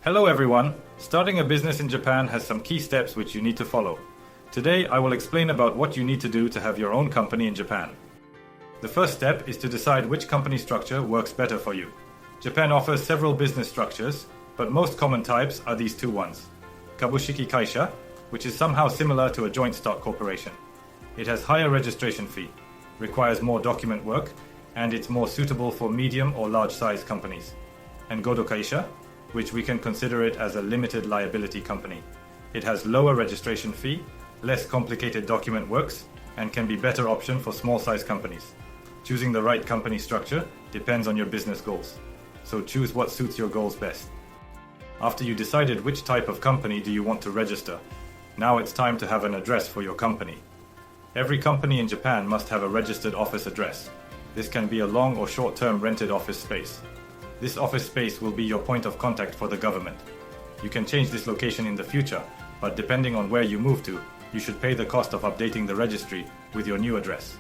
Hello everyone! Starting a business in Japan has some key steps which you need to follow. Today I will explain about what you need to do to have your own company in Japan. The first step is to decide which company structure works better for you. Japan offers several business structures, but most common types are these two ones. Kabushiki Kaisha, which is somehow similar to a joint stock corporation. It has higher registration fee, requires more document work, and it's more suitable for medium or large size companies. And Godo Kaisha, which we can consider it as a limited liability company. It has lower registration fee, less complicated document works, and can be better option for small size companies. Choosing the right company structure depends on your business goals. So choose what suits your goals best. After you decided which type of company do you want to register, now it's time to have an address for your company. Every company in Japan must have a registered office address. This can be a long or short-term rented office space. This office space will be your point of contact for the government. You can change this location in the future, but depending on where you move to, you should pay the cost of updating the registry with your new address.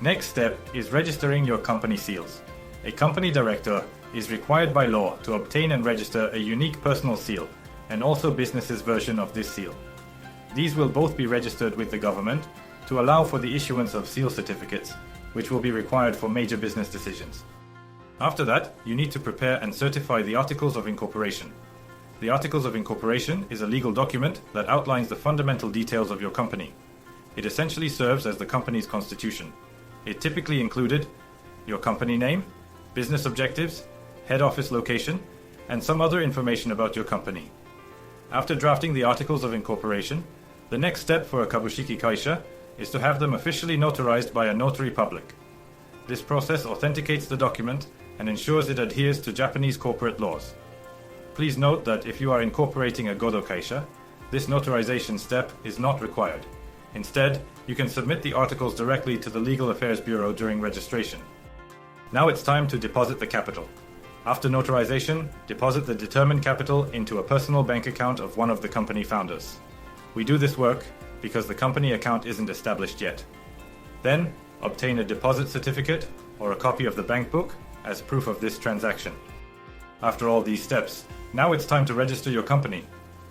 Next step is registering your company seals. A company director is required by law to obtain and register a unique personal seal and also business's version of this seal. These will both be registered with the government to allow for the issuance of seal certificates, which will be required for major business decisions. After that, you need to prepare and certify the Articles of Incorporation. The Articles of Incorporation is a legal document that outlines the fundamental details of your company. It essentially serves as the company's constitution. It typically included your company name, business objectives, head office location, and some other information about your company. After drafting the Articles of Incorporation, the next step for a Kabushiki Kaisha is to have them officially notarized by a notary public. This process authenticates the document and ensures it adheres to Japanese corporate laws. Please note that if you are incorporating a Godo Kaisha, this notarization step is not required. Instead, you can submit the articles directly to the Legal Affairs Bureau during registration. Now it's time to deposit the capital. After notarization, deposit the determined capital into a personal bank account of one of the company founders. We do this work because the company account isn't established yet. Then, obtain a deposit certificate or a copy of the bank book as proof of this transaction. After all these steps, now it's time to register your company.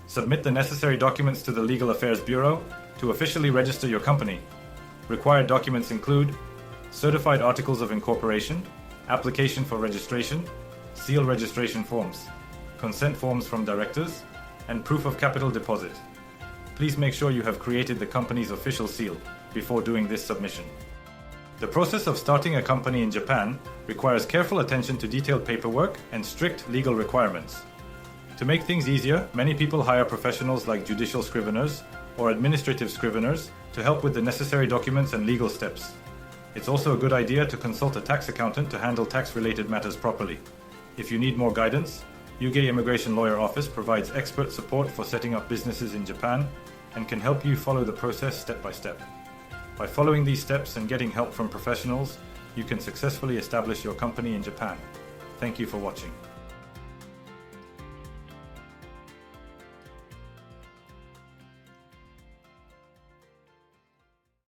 Submit the necessary documents to the Legal Affairs Bureau to officially register your company. Required documents include certified articles of incorporation, application for registration, seal registration forms, consent forms from directors, and proof of capital deposit. Please make sure you have created the company's official seal before doing this submission. The process of starting a company in Japan requires careful attention to detailed paperwork and strict legal requirements. To make things easier, many people hire professionals like judicial scriveners or administrative scriveners to help with the necessary documents and legal steps. It's also a good idea to consult a tax accountant to handle tax-related matters properly. If you need more guidance, Yuge Immigration Lawyer Office provides expert support for setting up businesses in Japan and can help you follow the process step by step. By following these steps and getting help from professionals, you can successfully establish your company in Japan. Thank you for watching.